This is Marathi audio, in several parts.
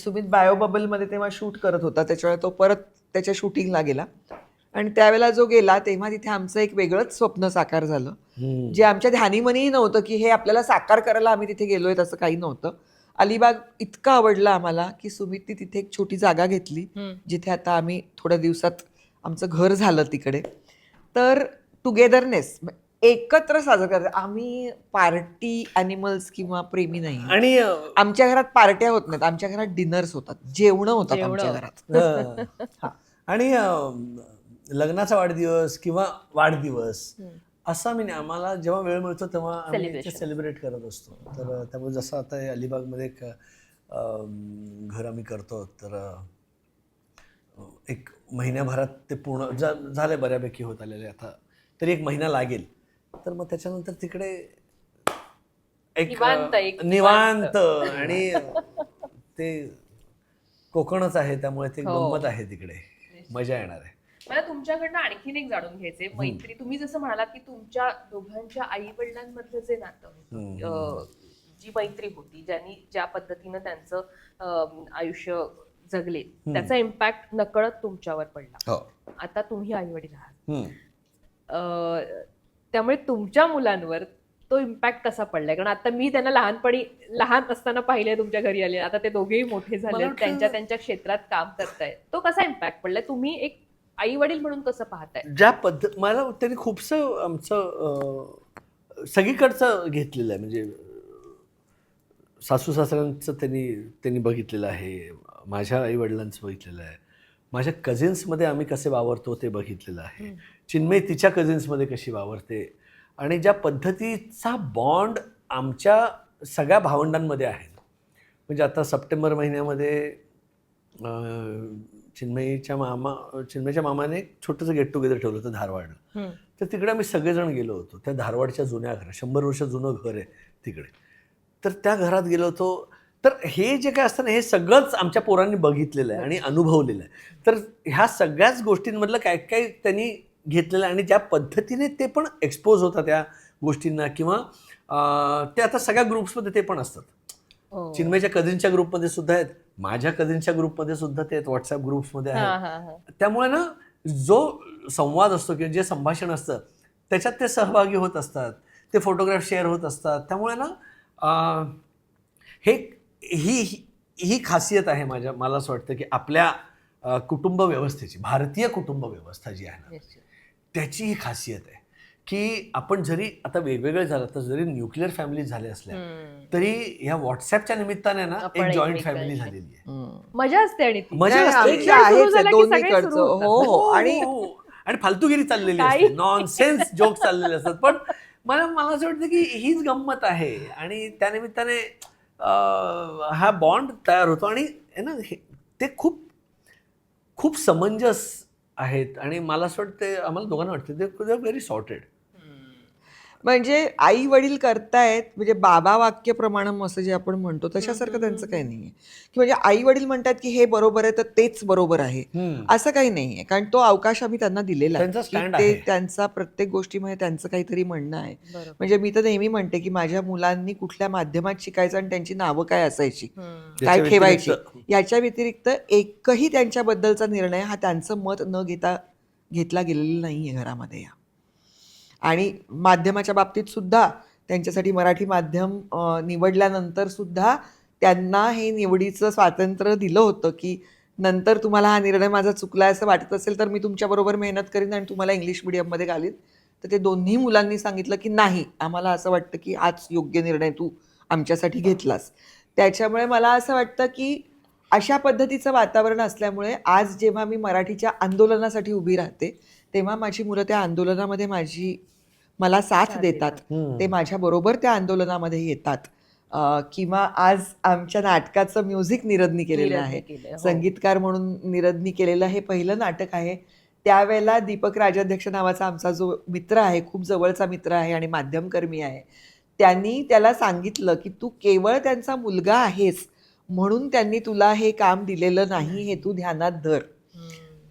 सुमित बायोबबलमध्ये तेव्हा शूट करत होता, त्याच्यामुळे तो परत त्याच्या शूटिंगला गेला. आणि त्यावेळेला जो गेला तेव्हा तिथे आमचं एक वेगळंच स्वप्न साकार झालं, जे आमच्या ध्यानीमनीही नव्हतं की हे आपल्याला साकार करायला आम्ही तिथे गेलोय, तसं काही नव्हतं. अलिबाग इतकं आवडलं आम्हाला की सुमितनी तिथे एक छोटी जागा घेतली, जिथे आता आम्ही थोड्या दिवसात आमचं घर झालं तिकडे. तर टुगेदरनेस एकत्र साजरं करतात. आम्ही पार्टी ॲनिमल्स किंवा प्रेमी नाही. आणि आमच्या घरात पार्ट्या होत नाहीत, आमच्या घरात डिनर्स होतात, जेवणं होतात आमच्या घरात. आणि लग्नाचा वाढदिवस किंवा वाढदिवस असा मी आम्हाला जेव्हा वेळ मिळतो तेव्हा आम्ही ते सेलिब्रेट करत असतो. तर त्यामुळे जसं आता अलिबागमध्ये एक घर आम्ही करतो, तर एक महिन्याभरात ते पूर्ण झाले, बऱ्यापैकी होत आलेले. आता तरी एक महिना लागेल. तर मग त्याच्यानंतर तिकडे एक निवांत आणि ते कोकणच आहे, त्यामुळे ते गंमत आहे, तिकडे मजा येणार आहे. मला तुमच्याकडनं आणखीन एक जाणून घ्यायचंय. मैत्री, तुम्ही जसं म्हणालात की तुमच्या दोघांच्या आई वडिलांमधलं जे नातं होतं, जी मैत्री होती, ज्यांनी ज्या पद्धतीनं त्यांचं आयुष्य जगले, त्याचा इम्पॅक्ट नकळत तुमच्यावर पडला. आता तुम्ही आई वडील आहात, त्यामुळे तुमच्या मुलांवर तो इम्पॅक्ट कसा पडलाय? कारण आता मी त्यांना लहान असताना पाहिले, तुमच्या घरी आले, आता ते दोघेही मोठे झाले, त्यांच्या क्षेत्रात काम करतायत. तो कसा इम्पॅक्ट पडलाय? तुम्ही एक आई वडील म्हणून कसं पाहताय? ज्या मला त्यांनी खूपसं आमचं सगळीकडचं घेतलेलं आहे. म्हणजे सासू सासऱ्यांचं त्यांनी बघितलेलं आहे, माझ्या आई वडिलांचं बघितलेलं आहे, माझ्या कझिन्समध्ये आम्ही कसे वावरतो ते बघितलेलं आहे, चिन्मयी तिच्या कझिन्समध्ये कशी वावरते, आणि ज्या पद्धतीचा बॉन्ड आमच्या सगळ्या भावंडांमध्ये आहे. म्हणजे आता सप्टेंबर महिन्यामध्ये चिन्मयीच्या मामाने एक छोटंसं गेट टुगेदर ठेवलं होतं धारवाडला. तर तिकडे आम्ही सगळेजण गेलो होतो. त्या धारवाडच्या जुन्या घरात, 100 वर्ष जुनं घर आहे तिकडे. तर त्या घरात गेलो होतो. तर हे जे काय असतं ना, हे सगळंच आमच्या पोरांनी बघितलेलं आहे आणि अनुभवलेलं आहे. तर ह्या सगळ्याच गोष्टींमधलं काय काय त्यांनी घेतलेलं आहे, आणि ज्या पद्धतीने ते पण एक्सपोज होतात त्या गोष्टींना, किंवा ते आता सगळ्या ग्रुप्समध्ये ते पण असतात. चिन्मयच्या कझिनच्या ग्रुपमध्ये सुद्धा आहेत, माझ्या कझिनच्या ग्रुपमध्ये सुद्धा ते आहेत, व्हॉट्सअप ग्रुप्समध्ये आहेत. त्यामुळे ना, जो संवाद असतो किंवा जे संभाषण असतं त्याच्यात ते सहभागी होत असतात, ते फोटोग्राफ शेअर होत असतात. त्यामुळे ना ही खासियत आहे मला असं वाटतं की आपल्या कुटुंब व्यवस्थेची, भारतीय कुटुंब व्यवस्था जी आहे ना, त्याची ही खासियत आहे की आपण जरी आता वेगवेगळे झालं, तर जरी न्यूक्लिअर फॅमिली झाल्या असल्या तरी ह्या व्हॉट्सअपच्या निमित्ताने ना एक जॉईंट फॅमिली झालेली आहे. मजा असते. आणि मजा आहे दोन्हीकडचं. हो, आणि फालतूगिरी चाललेली असते, नॉनसेन्स जोक चाललेले असतात. पण मला असं वाटतं की हीच गंमत आहे, आणि त्यानिमित्ताने हा बॉन्ड तयार होतो. आणि ना, ते खूप खूप समंजस आहेत, आणि मला असं वाटतं, आम्हाला दोघांना वाटतं ते व्हेरी सॉर्टेड. म्हणजे आई वडील करतायत, म्हणजे बाबा वाक्य प्रमाणम असं जे आपण म्हणतो तशासारखं त्यांचं काही नाहीये, की म्हणजे आई वडील म्हणतात की हे बरोबर आहे तर तेच बरोबर आहे, असं काही नाहीये. कारण तो अवकाश आम्ही त्यांना दिलेला आहे, ते त्यांचा प्रत्येक गोष्टीमध्ये त्यांचं काहीतरी म्हणणं आहे. म्हणजे मी तर नेहमी म्हणते की माझ्या मुलांनी कुठल्या माध्यमात शिकायचं आणि त्यांची नावं काय असायची, काय ठेवायची, याच्या व्यतिरिक्त एकही त्यांच्याबद्दलचा निर्णय हा त्यांचं मत न घेतला गेलेला नाहीये घरामध्ये. आणि माध्यमाच्या बाबतीत सुद्धा त्यांच्यासाठी मराठी माध्यम निवडल्यानंतर सुद्धा त्यांना हे निवडीचं स्वातंत्र्य दिलं होतं की नंतर तुम्हाला हा निर्णय माझा चुकला असं वाटत असेल तर मी तुमच्याबरोबर मेहनत करीन आणि तुम्हाला इंग्लिश मिडियममध्ये घालीन. तर ते दोन्ही मुलांनी सांगितलं की नाही, आम्हाला असं वाटतं की हाच योग्य निर्णय तू आमच्यासाठी घेतलास. त्याच्यामुळे मला असं वाटतं की अशा पद्धतीचं वातावरण असल्यामुळे आज जेव्हा मी मराठीच्या आंदोलनासाठी उभी राहते तेव्हा माझी मुलं त्या आंदोलनामध्ये मला साथ देतात, ते माझ्याबरोबर त्या आंदोलनामध्ये येतात. किंवा आज आमच्या नाटकाचं म्युझिक नीरदनी केलेलं आहे, संगीतकार म्हणून नीरदनी केलेलं हे पहिलं नाटक आहे. त्यावेळेला दीपक राजाध्यक्ष नावाचा आमचा जो मित्र आहे, खूप जवळचा मित्र आहे आणि माध्यमकर्मी आहे, त्यांनी त्याला सांगितलं की तू केवळ त्यांचा मुलगा आहेस म्हणून त्यांनी तुला हे काम दिलेलं नाही, हे तू ध्यानात धर.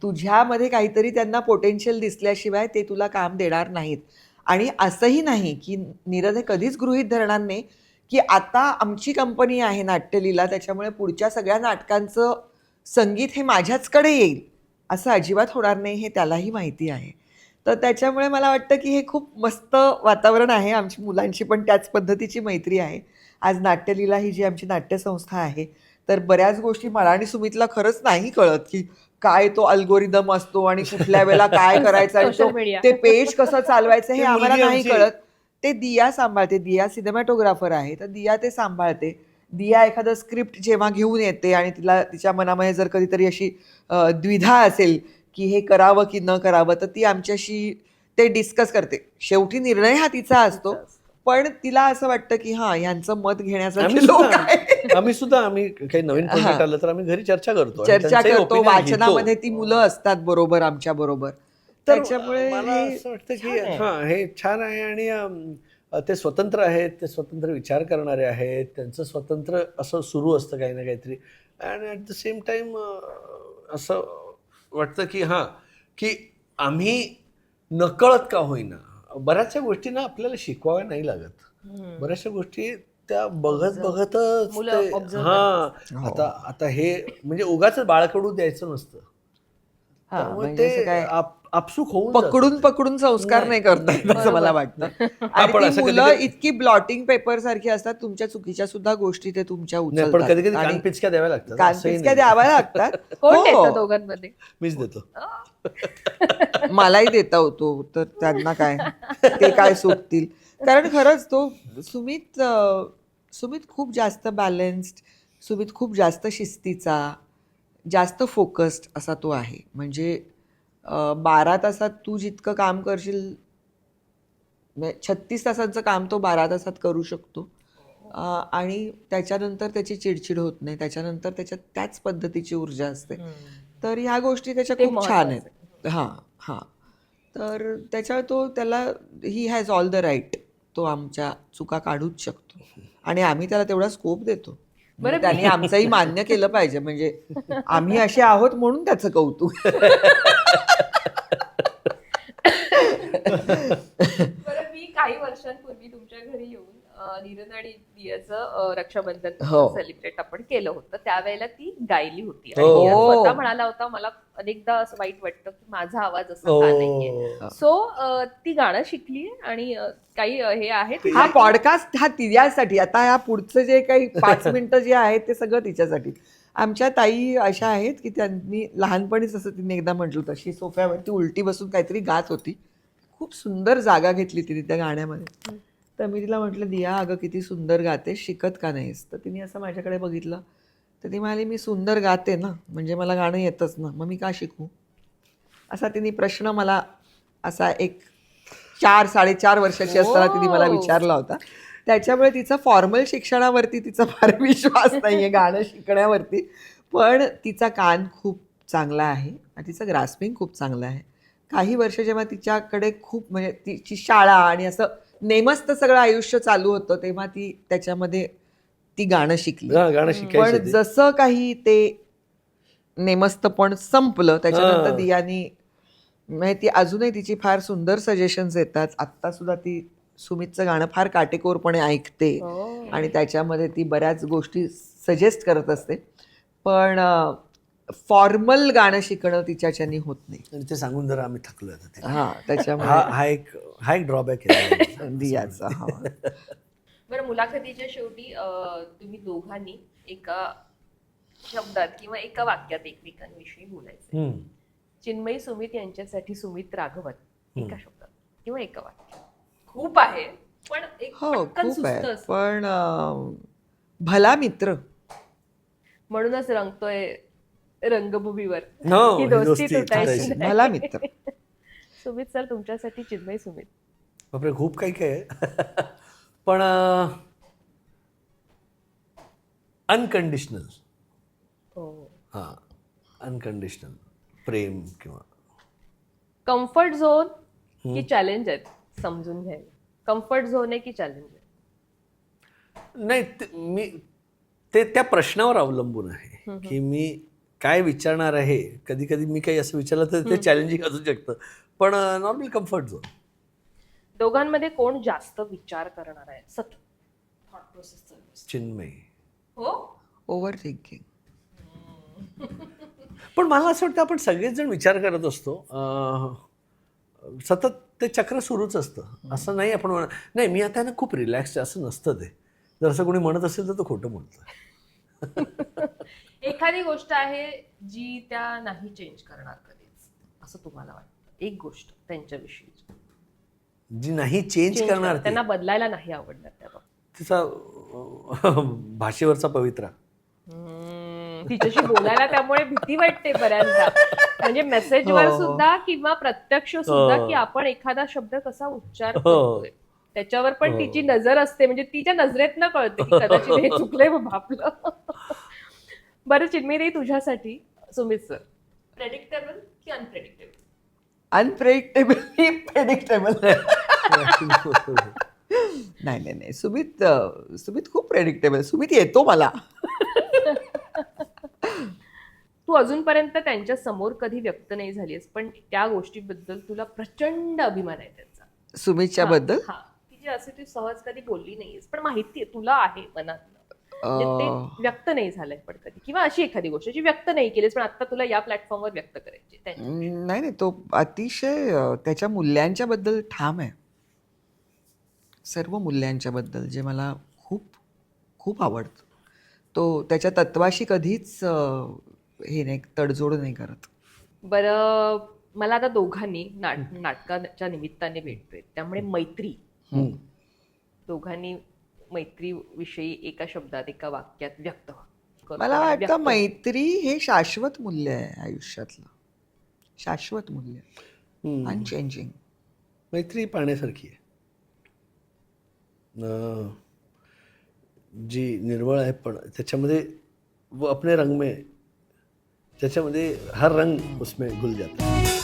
तुझ्यामध्ये काहीतरी त्यांना पोटेन्शियल दिसल्याशिवाय ते तुला काम देणार नाहीत. आणि असंही नाही की नीरद हे कधीच गृहीत धरणार नाही की आता आमची कंपनी आहे नाट्यलीला, त्याच्यामुळे पुढच्या सगळ्या नाटकांचं संगीत हे माझ्याचकडे येईल असं अजिबात होणार नाही हे त्यालाही माहिती आहे. तर त्याच्यामुळे मला वाटतं की हे खूप मस्त वातावरण आहे. आमची मुलांची पण त्याच पद्धतीची मैत्री आहे. आज नाट्यलीला ही जी आमची नाट्यसंस्था आहे, तर बऱ्याच गोष्टी मला आणि सुमितला खरंच नाही कळत की काय तो अल्गोरिदम असतो आणि कुठल्या वेळेला काय करायचं आणि Social media. ते पेज कसं चालवायचं हे ती आम्हाला मुलगी नाही आमची- कळत. ते दिया सांभाळते. दिया सिनेमॅटोग्राफर आहे, तर दिया ते सांभाळते. दिया एखादं स्क्रिप्ट जेव्हा घेऊन येते आणि तिला तिच्या मनामध्ये जर कधीतरी अशी द्विधा असेल की हे करावं की न करावं, तर ती आमच्याशी ते डिस्कस करते. शेवटी निर्णय हा तिचा असतो, पण तिला असं वाटतं की हां, यांचं मत घेण्यासाठी लोक आहेत. आम्ही काही नवीन प्रोजेक्ट आलं तर आम्ही घरी चर्चा करतो आणि चर्चा त्यांचंही करतो. opinion घेतो. वाचनामध्ये ती मुलं असतात बरोबर आमच्या बरोबर. तर त्याच्यामुळे मला हे असं वाटतं की छान आहे. हे छान आहे आणि ते स्वतंत्र आहेत, ते स्वतंत्र विचार करणारे आहेत, त्यांचं स्वतंत्र असं सुरू असतं काही ना काहीतरी. आणि ॲट द सेम टाइम असं वाटतं की की आम्ही नकळत का होईना बऱ्याचशा गोष्टींना आपल्याला शिकवाव्या नाही लागत. बऱ्याचशा गोष्टी त्या बघतच मुलं ते- observe हो. आता हे म्हणजे उगाच बाळकडू द्यायचं नसतं. हां, त्यामुळे म्हणजे असं ते काय आपसूक होऊन जातं पकडून ते. पकडून संस्कार नाही करता येत असं मला वाटतं. आणि पण ती असं मुलं कधी-कधी- इतकी ब्लॉटिंग पेपर सारखी असतात, तुमच्या चुकीच्या सुद्धा गोष्टी ते तुमच्या नाही, पण कधी कधी उचलतात आणि कानपिचक्या द्याव्या लागतात. असंही कानपिचक्या नाही. द्याव्या लागतात. कोण हो. देतं दोघांमध्ये? मीच देतो. मलाही देता होतो, तर त्यांना काय, ते काय सोडतील. कारण खरंच तो सुमित खूप जास्त बॅलन्स्ड, सुमित खूप जास्त शिस्तीचा, जास्त फोकस्ड असा तो आहे. म्हणजे 12 तासात तू जितकं काम करशील, 36 तासांचं काम तो 12 तासात करू शकतो. आणि त्याच्यानंतर त्याची चिडचिड होत नाही. त्याच्यानंतर त्याच्यात त्याच पद्धतीची ऊर्जा असते. तर ह्या गोष्टी त्याच्या ते खूप छान महत्त्वाचं आहेत. हां. तर त्याच्यावर त्याला he has all the right. तो आमच्या चुका काढूच शकतो आणि आम्ही त्याला तेवढा स्कोप देतो. बरं, त्यांनी आमचंही मान्य केलं पाहिजे. म्हणजे आम्ही असे आहोत म्हणून त्याचं कौतुक. बरं, मी काही वर्षांपूर्वी तुमच्या घरी येऊन नीरन आणि दियाचं रक्षाबंधन हो. सेलिब्रेट आपण केलं होतं. त्यावेळेला ती गायली होती हो. आणि दिया स्वतः म्हणाला होता, मला अनेकदा असं वाईट वाटतं की माझा आवाज असा का नाहीये. हो. सो ती गाणं शिकली आणि काही हे आहेत. हा पॉडकास्ट हा तिच्यासाठी. आता ह्या पुढचं जे काही 5 मिनिटं जे आहेत ते सगळं तिच्यासाठी. आमच्या ताई अशा आहेत की त्यांनी लहानपणीच असं तिने एकदा म्हटलं होतं, अशी सोफ्यावरती उलटी बसून काहीतरी गात होती. खूप सुंदर जागा घेतली तिने त्या गाण्यामध्ये. तर मी तिला म्हटलं, दिया अगं किती सुंदर गाते, शिकत का नाहीस? तर तिने असं माझ्याकडे बघितलं, तर ती म्हणाली, मी सुंदर गाते ना, म्हणजे मला गाणं येतच ना, मग मी का शिकू? असा तिने प्रश्न मला असा एक 4-4.5 वर्षाची असताना तिने मला विचारला होता. त्याच्यामुळे तिचं फॉर्मल शिक्षणावरती तिचा फार विश्वास नाही आहे गाणं शिकण्यावरती, पण तिचा कान खूप चांगला आहे आणि तिचं ग्रास्पिंग खूप चांगलं आहे. काही वर्ष जेव्हा तिच्याकडे खूप म्हणजे तिची शाळा आणि असं नेमस्त सगळं आयुष्य चालू होतं, तेव्हा ती त्याच्यामध्ये ती गाणं शिकली. गाणं पण शिकायचं ते. जसं काही ते नेमस्तपण संपलं त्याच्यानंतर हां. दियानी म्हणजे ती अजूनही तिची फार सुंदर सजेशन्स येतात. आत्ता सुद्धा ती सुमितचं गाणं फार काटेकोरपणे ऐकते हो. आणि त्याच्यामध्ये ती बऱ्याच गोष्टी सजेस्ट करत असते. पण फॉर्मल गाणं शिकणं तिच्याच्यानी होत नाही. आणि ते सांगून जरा आम्ही थकलो आता ते. हां, त्याच्यामुळे हा एक ड्रॉबॅक आहे दियाचा. हां. बरं, मुलाखतीच्या शेवटी तुम्ही दोघांनी एका शब्दात किंवा एका वाक्यात एकमेकांविषयी बोलायचं. हम्म. चिन्मयी सुमित यांच्यासाठी सुमित राघवन एका शब्दात किंवा एका वाक्यात. खूप आहे पण एक हो, पटकन खूप सुचतं आहे. असं. पण भला मित्र. म्हणूनच रंगतोय रंगभूमीवर हो, ही ही दोस्ती दोस्ती तुटायची तुटायची. नाही. भला मित्र. सुमित सर, तुमच्यासाठी चिन्मयी सुमित. बापरे, खूप काही काय आहे. पण अनकंडिशनल. हां, अनकंडिशनल प्रेम किंवा कम्फर्ट झोन की चॅलेंज आहेत समजून घ्यायला. कम्फर्ट झोन आहे की चॅलेंज आहे? नाही, मी ते त्या प्रश्नावर अवलंबून आहे की मी काय विचारणार आहे. कधी कधी मी काही असं विचारलं तर ते चॅलेंजिंग असू शकतं, पण नॉर्मल कम्फर्ट झोन. दोघांमध्ये कोण जास्त विचार करणार आहे सतत? प्रोसेस चालू असते. चिन्मयी. हो ओव्हर थिंकिंग. पण मला असं वाटतं आपण सगळेच जण विचार करत असतो, सतत ते चक्र सुरूच असतं. असं नाही आपण नाही मी आता ना खूप रिलॅक्स असं नसतं ते. जर असं कोणी म्हणत असेल तर तो खोटं बोलतं. एखादी गोष्ट आहे जी त्या नाही चेंज करणार कधीच असं तुम्हाला वाटतं? एक गोष्ट त्यांच्याविषयी जी नाही चेंज करणार ती, त्यांना बदलायला नाही आवडणार त्या बाबतीत. तिचा भाषेवरचा पवित्रा. तिच्याशी बोलायला त्यामुळे भीती वाटते बऱ्याचदा, म्हणजे मेसेजवर सुद्धा किंवा प्रत्यक्ष सुद्धा, की आपण एखादा शब्द कसा उच्चार करतोय त्याच्यावर पण तिची नजर असते, म्हणजे तिच्या नजरेतनं कळते की कदाचित हे चुकलंय बाबा आपलं. बरं चिन्मयी, तुझ्यासाठी सुमित सर प्रेडिक्टेबल की अनप्रेडिक्टेबल? Unpredictable predictable. नाही नाही नाही, सुमित खूप प्रेडिक्टेबल. सुमित येतो मला. तू अजूनपर्यंत त्यांच्या समोर कधी व्यक्त नाही झालीस, पण त्या गोष्टीबद्दल तुला प्रचंड अभिमान आहे त्यांचा. सुमितच्या बद्दल हा, की जे असे तू सहज कधी बोलली नाहीस, पण माहितीये तुला आहे मनातलं, म्हणजे ते व्यक्त नाही झालंय पण कधी, किंवा अशी एखादी गोष्ट जी व्यक्त नाही केलीस पण आता तुला या प्लॅटफॉर्मवर व्यक्त करायची त्यांच्या. नाही नाही, तो अतिशय त्याच्या मूल्यांच्या बद्दल ठाम आहे. सर्व मूल्यांच्या बद्दल जे मला खूप खूप आवडतं. तो त्याच्या तत्वाशी कधीच हे नाही, तडजोड नाही करत. बरं, मला आता दोघांनी नाटकाच्या निमित्ताने भेटतोय त्यामुळे मैत्री, दोघांनी मैत्री विषयी एका शब्दात एका वाक्यात व्यक्त व्हा. मला वाटतं मैत्री हे शाश्वत मूल्य आहे आयुष्यातलं. शाश्वत मूल्य, अनचेंजिंग. मैत्री पाण्यासारखी आहे, जी निर्मळ आहे, पण त्याच्यामध्ये वो अपने रंग में, त्याच्यामध्ये हर रंग उसमें घुल जाता है.